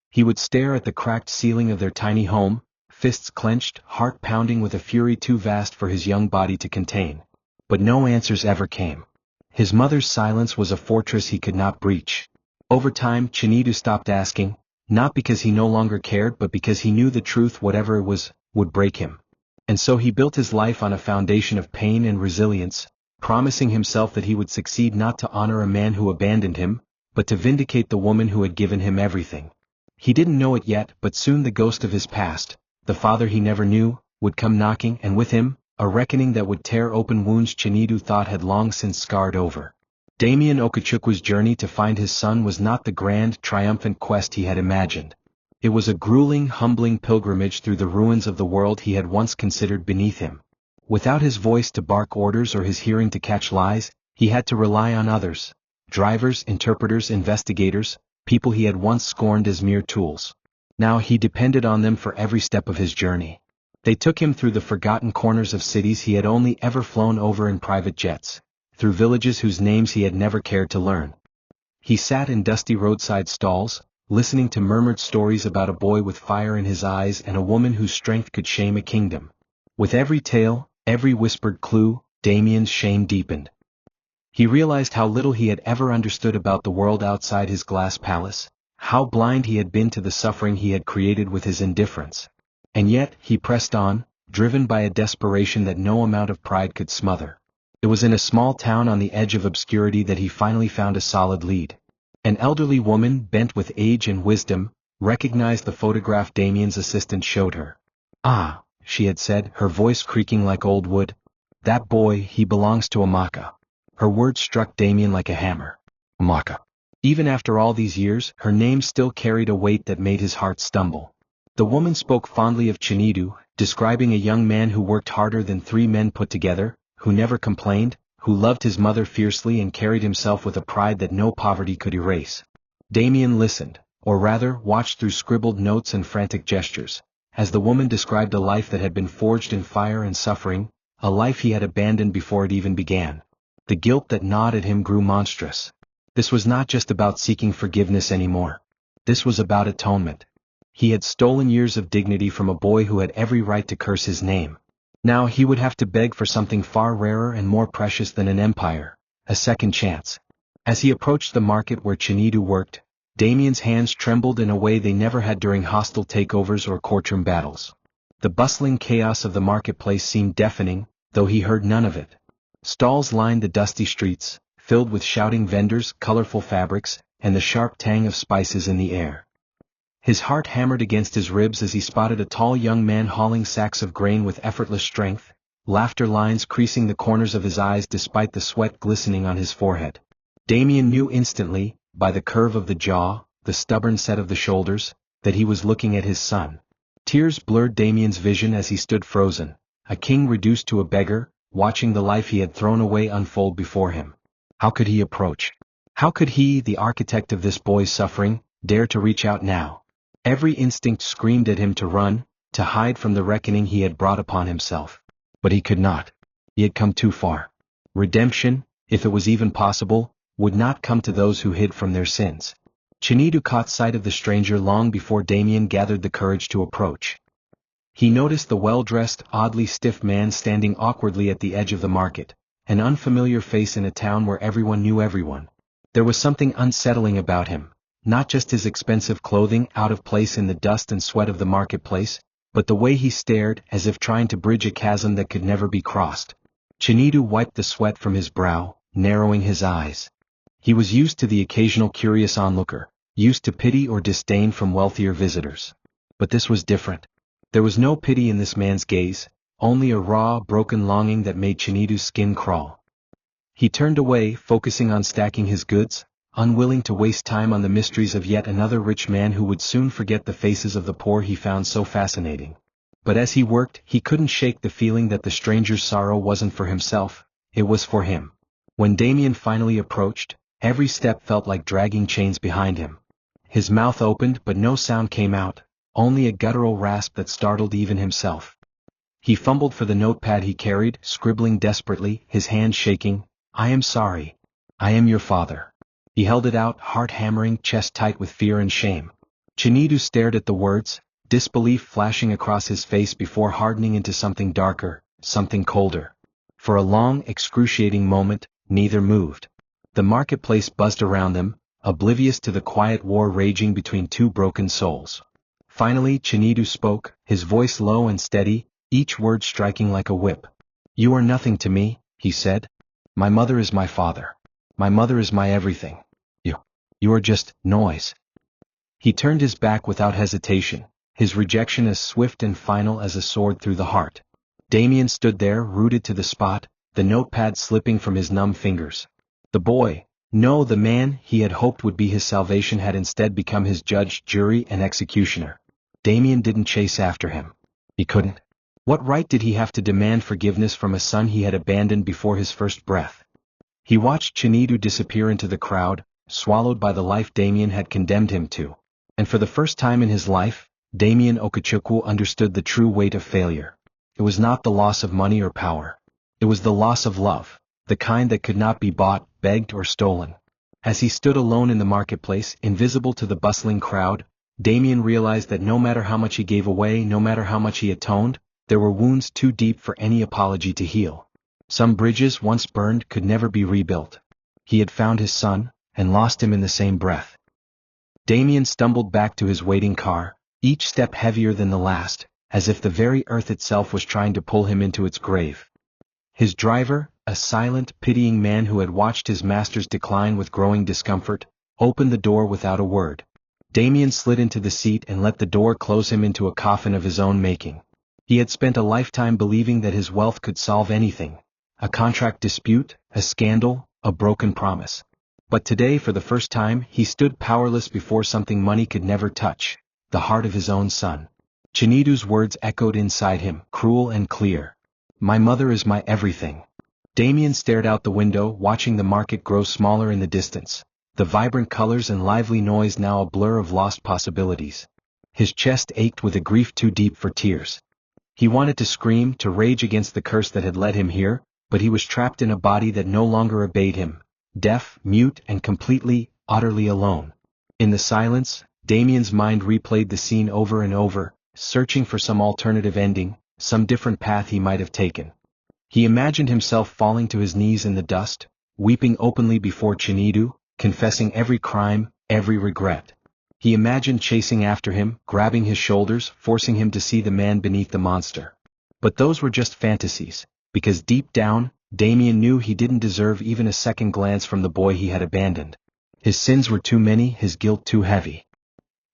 He would stare at the cracked ceiling of their tiny home, fists clenched, heart pounding with a fury too vast for his young body to contain. But no answers ever came. His mother's silence was a fortress he could not breach. Over time, Chinedu stopped asking, not because he no longer cared but because he knew the truth, whatever it was, would break him. And so he built his life on a foundation of pain and resilience, promising himself that he would succeed not to honor a man who abandoned him, but to vindicate the woman who had given him everything. He didn't know it yet, but soon the ghost of his past, the father he never knew, would come knocking, and with him, a reckoning that would tear open wounds Chinedu thought had long since scarred over. Damien Okachukwa's journey to find his son was not the grand, triumphant quest he had imagined. It was a grueling, humbling pilgrimage through the ruins of the world he had once considered beneath him. Without his voice to bark orders or his hearing to catch lies, he had to rely on others. Drivers, interpreters, investigators, people he had once scorned as mere tools. Now he depended on them for every step of his journey. They took him through the forgotten corners of cities he had only ever flown over in private jets, through villages whose names he had never cared to learn. He sat in dusty roadside stalls, listening to murmured stories about a boy with fire in his eyes and a woman whose strength could shame a kingdom. With every tale, every whispered clue, Damien's shame deepened. He realized how little he had ever understood about the world outside his glass palace, how blind he had been to the suffering he had created with his indifference. And yet, he pressed on, driven by a desperation that no amount of pride could smother. It was in a small town on the edge of obscurity that he finally found a solid lead. An elderly woman, bent with age and wisdom, recognized the photograph Damien's assistant showed her. "Ah," she had said, her voice creaking like old wood. "That boy, he belongs to Amaka." Her words struck Damien like a hammer. Amaka. Even after all these years, her name still carried a weight that made his heart stumble. The woman spoke fondly of Chinidu, describing a young man who worked harder than 3 men put together, who never complained, who loved his mother fiercely and carried himself with a pride that no poverty could erase. Damien listened, or rather watched through scribbled notes and frantic gestures, as the woman described a life that had been forged in fire and suffering, a life he had abandoned before it even began. The guilt that gnawed at him grew monstrous. This was not just about seeking forgiveness anymore. This was about atonement. He had stolen years of dignity from a boy who had every right to curse his name. Now he would have to beg for something far rarer and more precious than an empire, a second chance. As he approached the market where Chinidu worked, Damien's hands trembled in a way they never had during hostile takeovers or courtroom battles. The bustling chaos of the marketplace seemed deafening, though he heard none of it. Stalls lined the dusty streets, filled with shouting vendors, colorful fabrics, and the sharp tang of spices in the air. His heart hammered against his ribs as he spotted a tall young man hauling sacks of grain with effortless strength, laughter lines creasing the corners of his eyes despite the sweat glistening on his forehead. Damien knew instantly, by the curve of the jaw, the stubborn set of the shoulders, that he was looking at his son. Tears blurred Damien's vision as he stood frozen, a king reduced to a beggar, watching the life he had thrown away unfold before him. How could he approach? How could he, the architect of this boy's suffering, dare to reach out now? Every instinct screamed at him to run, to hide from the reckoning he had brought upon himself. But he could not. He had come too far. Redemption, if it was even possible, would not come to those who hid from their sins. Chinidu caught sight of the stranger long before Damien gathered the courage to approach. He noticed the well-dressed, oddly stiff man standing awkwardly at the edge of the market, an unfamiliar face in a town where everyone knew everyone. There was something unsettling about him, not just his expensive clothing out of place in the dust and sweat of the marketplace, but the way he stared as if trying to bridge a chasm that could never be crossed. Chinidu wiped the sweat from his brow, narrowing his eyes. He was used to the occasional curious onlooker, used to pity or disdain from wealthier visitors. But this was different. There was no pity in this man's gaze, only a raw, broken longing that made Chinidu's skin crawl. He turned away, focusing on stacking his goods, unwilling to waste time on the mysteries of yet another rich man who would soon forget the faces of the poor he found so fascinating. But as he worked, he couldn't shake the feeling that the stranger's sorrow wasn't for himself, it was for him. When Damien finally approached, every step felt like dragging chains behind him. His mouth opened but no sound came out, only a guttural rasp that startled even himself. He fumbled for the notepad he carried, scribbling desperately, his hand shaking. "I am sorry. I am your father." He held it out, heart hammering, chest tight with fear and shame. Chinidu stared at the words, disbelief flashing across his face before hardening into something darker, something colder. For a long, excruciating moment, neither moved. The marketplace buzzed around them, oblivious to the quiet war raging between two broken souls. Finally Chinidu spoke, his voice low and steady, each word striking like a whip. "You are nothing to me," he said. "My mother is my father. My mother is my everything. You are just noise." He turned his back without hesitation, his rejection as swift and final as a sword through the heart. Damien stood there, rooted to the spot, the notepad slipping from his numb fingers. The boy, no, the man he had hoped would be his salvation had instead become his judge, jury, and executioner. Damien didn't chase after him. He couldn't. What right did he have to demand forgiveness from a son he had abandoned before his first breath? He watched Chinidu disappear into the crowd, swallowed by the life Damien had condemned him to. And for the first time in his life, Damien Okechukwu understood the true weight of failure. It was not the loss of money or power. It was the loss of love, the kind that could not be bought, begged, or stolen. As he stood alone in the marketplace, invisible to the bustling crowd, Damien realized that no matter how much he gave away, no matter how much he atoned, there were wounds too deep for any apology to heal. Some bridges once burned could never be rebuilt. He had found his son, and lost him in the same breath. Damien stumbled back to his waiting car, each step heavier than the last, as if the very earth itself was trying to pull him into its grave. His driver, a silent, pitying man who had watched his master's decline with growing discomfort, opened the door without a word. Damien slid into the seat and let the door close him into a coffin of his own making. He had spent a lifetime believing that his wealth could solve anything. A contract dispute, a scandal, a broken promise. But today for the first time he stood powerless before something money could never touch, the heart of his own son. Chinidu's words echoed inside him, cruel and clear. My mother is my everything. Damien stared out the window, watching the market grow smaller in the distance, the vibrant colors and lively noise now a blur of lost possibilities. His chest ached with a grief too deep for tears. He wanted to scream, to rage against the curse that had led him here, but he was trapped in a body that no longer obeyed him, deaf, mute, and completely, utterly alone. In the silence, Damien's mind replayed the scene over and over, searching for some alternative ending, some different path he might have taken. He imagined himself falling to his knees in the dust, weeping openly before Chinidu, confessing every crime, every regret. He imagined chasing after him, grabbing his shoulders, forcing him to see the man beneath the monster. But those were just fantasies, because deep down, Damien knew he didn't deserve even a second glance from the boy he had abandoned. His sins were too many, his guilt too heavy.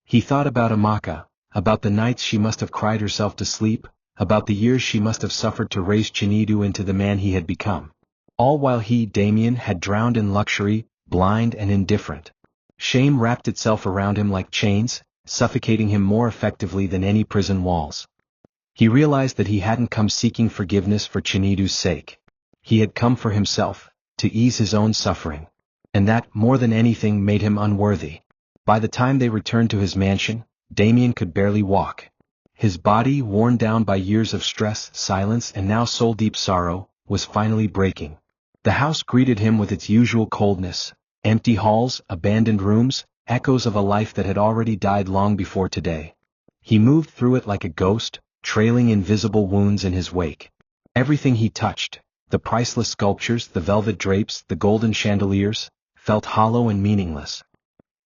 He thought about Amaka, about the nights she must have cried herself to sleep, about the years she must have suffered to raise Chinidu into the man he had become. All while he, Damien, had drowned in luxury, blind and indifferent. Shame wrapped itself around him like chains, suffocating him more effectively than any prison walls. He realized that he hadn't come seeking forgiveness for Chinidu's sake. He had come for himself, to ease his own suffering. And that, more than anything, made him unworthy. By the time they returned to his mansion, Damien could barely walk. His body, worn down by years of stress, silence, and now soul-deep sorrow, was finally breaking. The house greeted him with its usual coldness, empty halls, abandoned rooms, echoes of a life that had already died long before today. He moved through it like a ghost, trailing invisible wounds in his wake. Everything he touched, the priceless sculptures, the velvet drapes, the golden chandeliers, felt hollow and meaningless.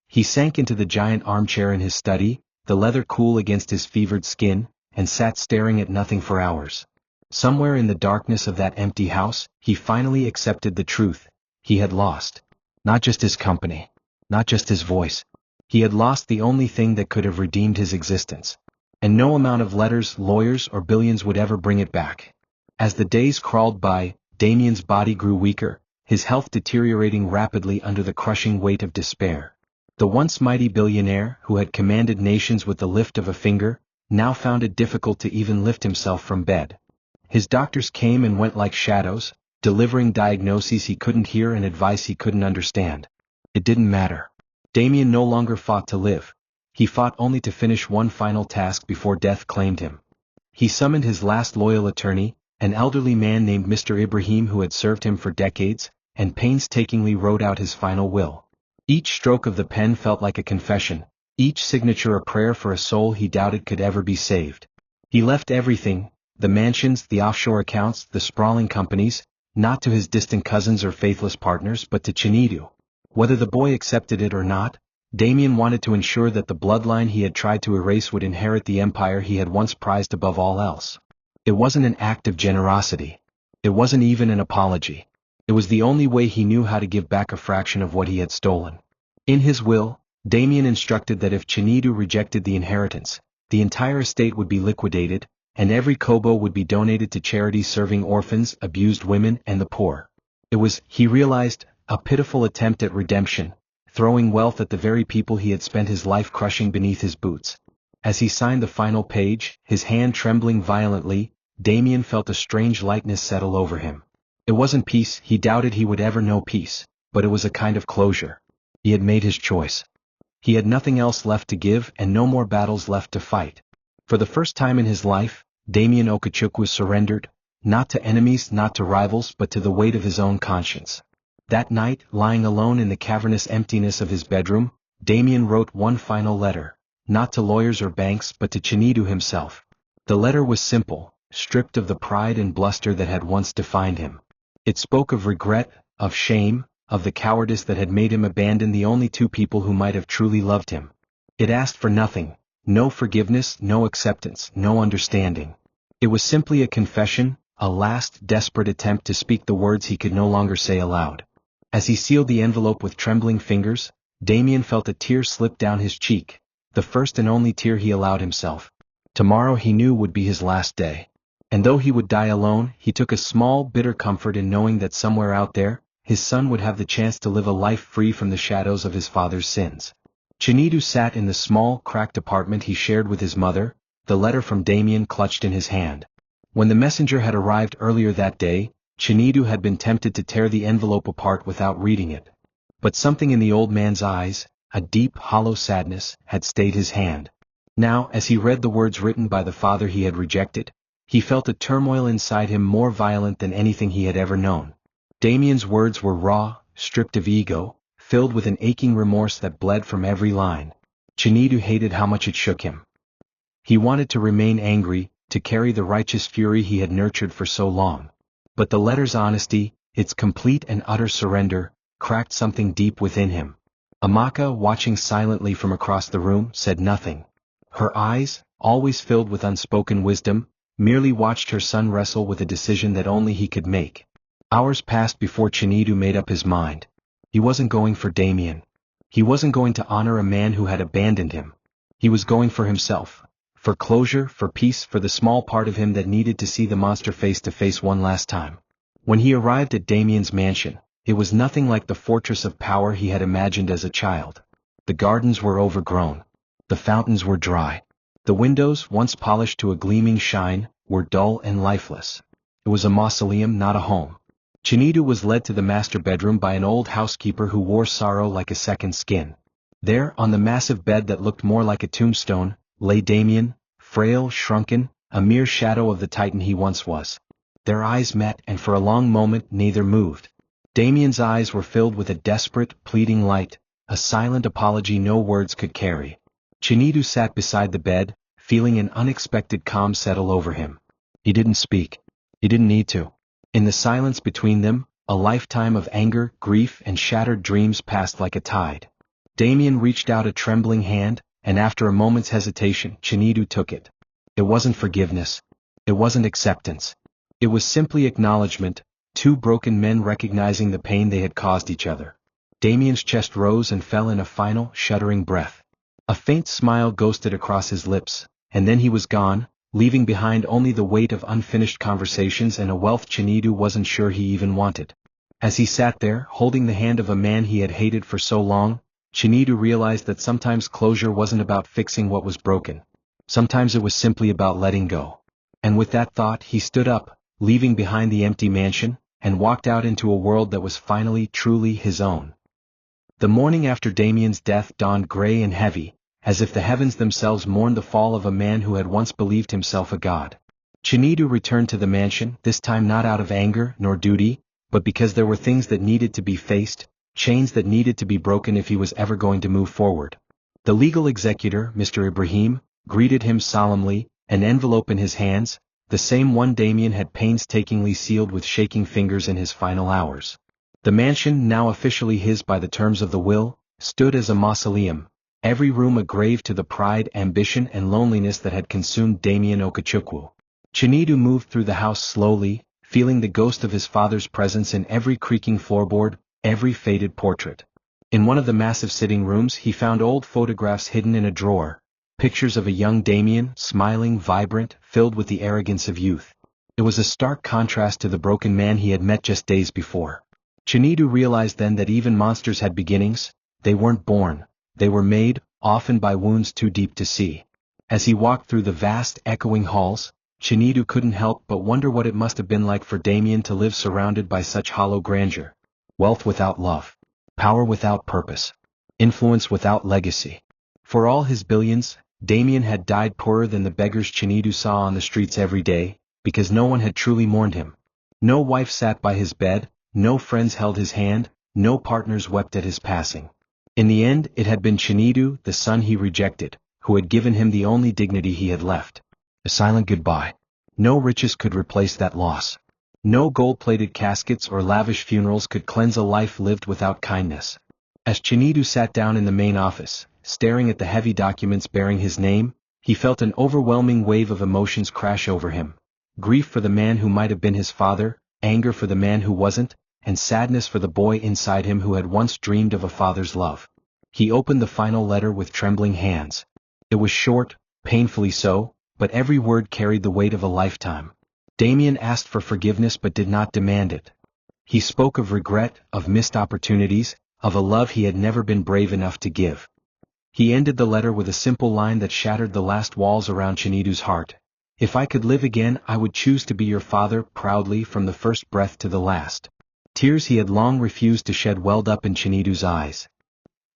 He sank into the giant armchair in his study, the leather cool against his fevered skin, and sat staring at nothing for hours. Somewhere in the darkness of that empty house, he finally accepted the truth. He had lost. Not just his company. Not just his voice. He had lost the only thing that could have redeemed his existence. And no amount of letters, lawyers, or billions would ever bring it back. As the days crawled by, Damien's body grew weaker, his health deteriorating rapidly under the crushing weight of despair. The once mighty billionaire, who had commanded nations with the lift of a finger, now found it difficult to even lift himself from bed. His doctors came and went like shadows, delivering diagnoses he couldn't hear and advice he couldn't understand. It didn't matter. Damien no longer fought to live. He fought only to finish one final task before death claimed him. He summoned his last loyal attorney, an elderly man named Mr. Ibrahim who had served him for decades, and painstakingly wrote out his final will. Each stroke of the pen felt like a confession, each signature a prayer for a soul he doubted could ever be saved. He left everything, the mansions, the offshore accounts, the sprawling companies, not to his distant cousins or faithless partners but to Chinidu. Whether the boy accepted it or not, Damien wanted to ensure that the bloodline he had tried to erase would inherit the empire he had once prized above all else. It wasn't an act of generosity. It wasn't even an apology. It was the only way he knew how to give back a fraction of what he had stolen. In his will, Damien instructed that if Chinidu rejected the inheritance, the entire estate would be liquidated, and every kobo would be donated to charities serving orphans, abused women, and the poor. It was, he realized, a pitiful attempt at redemption, throwing wealth at the very people he had spent his life crushing beneath his boots. As he signed the final page, his hand trembling violently, Damien felt a strange lightness settle over him. It wasn't peace, he doubted he would ever know peace, but it was a kind of closure. He had made his choice. He had nothing else left to give and no more battles left to fight. For the first time in his life, Damien Okachuk was surrendered, not to enemies, not to rivals, but to the weight of his own conscience. That night, lying alone in the cavernous emptiness of his bedroom, Damien wrote one final letter, not to lawyers or banks but to Chinidu himself. The letter was simple, stripped of the pride and bluster that had once defined him. It spoke of regret, of shame, of the cowardice that had made him abandon the only two people who might have truly loved him. It asked for nothing, no forgiveness, no acceptance, no understanding. It was simply a confession, a last, desperate attempt to speak the words he could no longer say aloud. As he sealed the envelope with trembling fingers, Damien felt a tear slip down his cheek, the first and only tear he allowed himself. Tomorrow he knew would be his last day. And though he would die alone, he took a small, bitter comfort in knowing that somewhere out there, his son would have the chance to live a life free from the shadows of his father's sins. Chinedu sat in the small, cracked apartment he shared with his mother, the letter from Damien clutched in his hand. When the messenger had arrived earlier that day, Chinedu had been tempted to tear the envelope apart without reading it. But something in the old man's eyes, a deep, hollow sadness, had stayed his hand. Now, as he read the words written by the father he had rejected, he felt a turmoil inside him more violent than anything he had ever known. Damien's words were raw, stripped of ego, filled with an aching remorse that bled from every line. Chinedu hated how much it shook him. He wanted to remain angry, to carry the righteous fury he had nurtured for so long. But the letter's honesty, its complete and utter surrender, cracked something deep within him. Amaka, watching silently from across the room, said nothing. Her eyes, always filled with unspoken wisdom, merely watched her son wrestle with a decision that only he could make. Hours passed before Chinedu made up his mind. He wasn't going for Damien. He wasn't going to honor a man who had abandoned him. He was going for himself. For closure, for peace, for the small part of him that needed to see the monster face to face one last time. When he arrived at Damien's mansion, it was nothing like the fortress of power he had imagined as a child. The gardens were overgrown. The fountains were dry. The windows, once polished to a gleaming shine, were dull and lifeless. It was a mausoleum, not a home. Chinedu was led to the master bedroom by an old housekeeper who wore sorrow like a second skin. There, on the massive bed that looked more like a tombstone, lay Damien, frail, shrunken, a mere shadow of the titan he once was. Their eyes met, and for a long moment neither moved. Damien's eyes were filled with a desperate, pleading light, a silent apology no words could carry. Chinedu sat beside the bed, feeling an unexpected calm settle over him. He didn't speak. He didn't need to. In the silence between them, a lifetime of anger, grief, and shattered dreams passed like a tide. Damien reached out a trembling hand, and after a moment's hesitation, Chinedu took it. It wasn't forgiveness. It wasn't acceptance. It was simply acknowledgement, two broken men recognizing the pain they had caused each other. Damien's chest rose and fell in a final, shuddering breath. A faint smile ghosted across his lips, and then he was gone, leaving behind only the weight of unfinished conversations and a wealth Chinedu wasn't sure he even wanted. As he sat there, holding the hand of a man he had hated for so long, Chinedu realized that sometimes closure wasn't about fixing what was broken. Sometimes it was simply about letting go. And with that thought he stood up, leaving behind the empty mansion, and walked out into a world that was finally truly his own. The morning after Damien's death dawned gray and heavy, as if the heavens themselves mourned the fall of a man who had once believed himself a god. Chinedu returned to the mansion, this time not out of anger nor duty, but because there were things that needed to be faced, chains that needed to be broken if he was ever going to move forward. The legal executor, Mr. Ibrahim, greeted him solemnly, an envelope in his hands, the same one Damien had painstakingly sealed with shaking fingers in his final hours. The mansion, now officially his by the terms of the will, stood as a mausoleum, every room a grave to the pride, ambition, and loneliness that had consumed Damien Okechukwu. Chinedu moved through the house slowly, feeling the ghost of his father's presence in every creaking floorboard, every faded portrait. In one of the massive sitting rooms he found old photographs hidden in a drawer, pictures of a young Damien, smiling, vibrant, filled with the arrogance of youth. It was a stark contrast to the broken man he had met just days before. Chinedu realized then that even monsters had beginnings. They weren't born. They were made, often by wounds too deep to see. As he walked through the vast, echoing halls, Chinedu couldn't help but wonder what it must have been like for Damien to live surrounded by such hollow grandeur. Wealth without love. Power without purpose. Influence without legacy. For all his billions, Damien had died poorer than the beggars Chinedu saw on the streets every day, because no one had truly mourned him. No wife sat by his bed, no friends held his hand, no partners wept at his passing. In the end, it had been Chinedu, the son he rejected, who had given him the only dignity he had left. A silent goodbye. No riches could replace that loss. No gold-plated caskets or lavish funerals could cleanse a life lived without kindness. As Chinedu sat down in the main office, staring at the heavy documents bearing his name, he felt an overwhelming wave of emotions crash over him. Grief for the man who might have been his father, anger for the man who wasn't, and sadness for the boy inside him who had once dreamed of a father's love. He opened the final letter with trembling hands. It was short, painfully so, but every word carried the weight of a lifetime. Damien asked for forgiveness but did not demand it. He spoke of regret, of missed opportunities, of a love he had never been brave enough to give. He ended the letter with a simple line that shattered the last walls around Chinedu's heart. "If I could live again, I would choose to be your father," proudly from the first breath to the last. Tears he had long refused to shed welled up in Chinedu's eyes.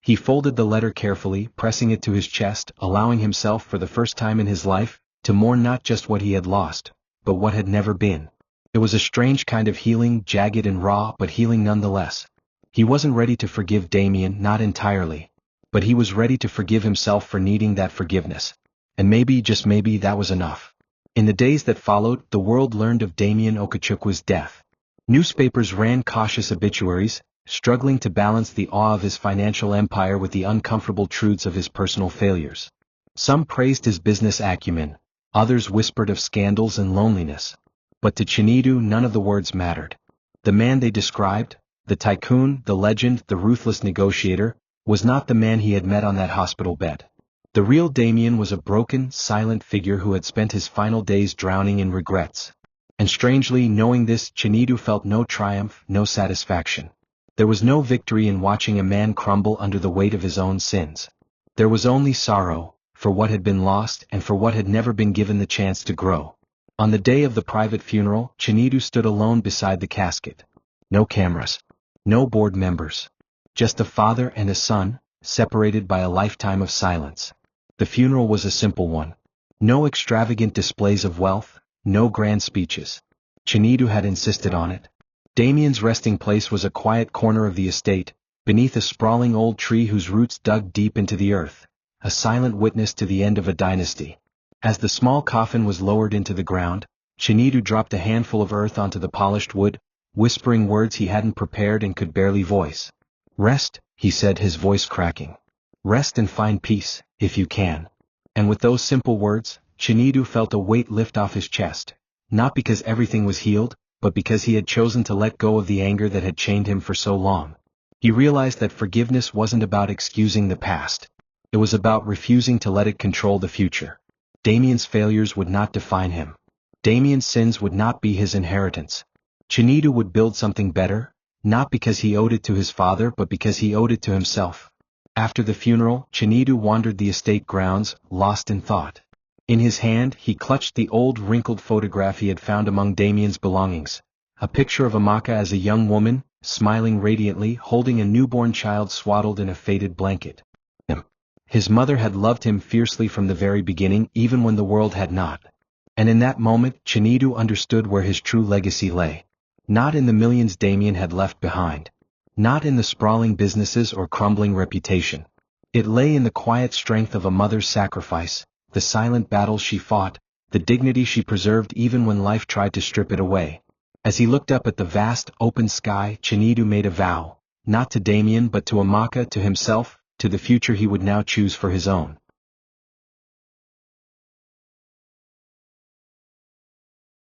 He folded the letter carefully, pressing it to his chest, allowing himself for the first time in his life to mourn not just what he had lost, but what had never been. It was a strange kind of healing, jagged and raw, but healing nonetheless. He wasn't ready to forgive Damien, not entirely. But he was ready to forgive himself for needing that forgiveness. And maybe, just maybe, that was enough. In the days that followed, the world learned of Damien Okechukwa's death. Newspapers ran cautious obituaries, struggling to balance the awe of his financial empire with the uncomfortable truths of his personal failures. Some praised his business acumen, others whispered of scandals and loneliness. But to Chinedu none of the words mattered. The man they described, the tycoon, the legend, the ruthless negotiator, was not the man he had met on that hospital bed. The real Damien was a broken, silent figure who had spent his final days drowning in regrets. And strangely, knowing this, Chinedu felt no triumph, no satisfaction. There was no victory in watching a man crumble under the weight of his own sins. There was only sorrow, for what had been lost and for what had never been given the chance to grow. On the day of the private funeral, Chinedu stood alone beside the casket. No cameras. No board members. Just a father and a son, separated by a lifetime of silence. The funeral was a simple one. No extravagant displays of wealth, no grand speeches. Chinedu had insisted on it. Damien's resting place was a quiet corner of the estate, beneath a sprawling old tree whose roots dug deep into the earth, a silent witness to the end of a dynasty. As the small coffin was lowered into the ground, Chinedu dropped a handful of earth onto the polished wood, whispering words he hadn't prepared and could barely voice. "Rest," he said, his voice cracking. "Rest and find peace, if you can." And with those simple words, Chinedu felt a weight lift off his chest, not because everything was healed, but because he had chosen to let go of the anger that had chained him for so long. He realized that forgiveness wasn't about excusing the past. It was about refusing to let it control the future. Damien's failures would not define him. Damien's sins would not be his inheritance. Chinedu would build something better, not because he owed it to his father but because he owed it to himself. After the funeral, Chinedu wandered the estate grounds, lost in thought. In his hand, he clutched the old wrinkled photograph he had found among Damien's belongings. A picture of Amaka as a young woman, smiling radiantly, holding a newborn child swaddled in a faded blanket. His mother had loved him fiercely from the very beginning, even when the world had not. And in that moment, Chinedu understood where his true legacy lay. Not in the millions Damien had left behind. Not in the sprawling businesses or crumbling reputation. It lay in the quiet strength of a mother's sacrifice, the silent battles she fought, the dignity she preserved even when life tried to strip it away. As he looked up at the vast, open sky, Chinedu made a vow, not to Damien but to Amaka, to himself, to the future he would now choose for his own.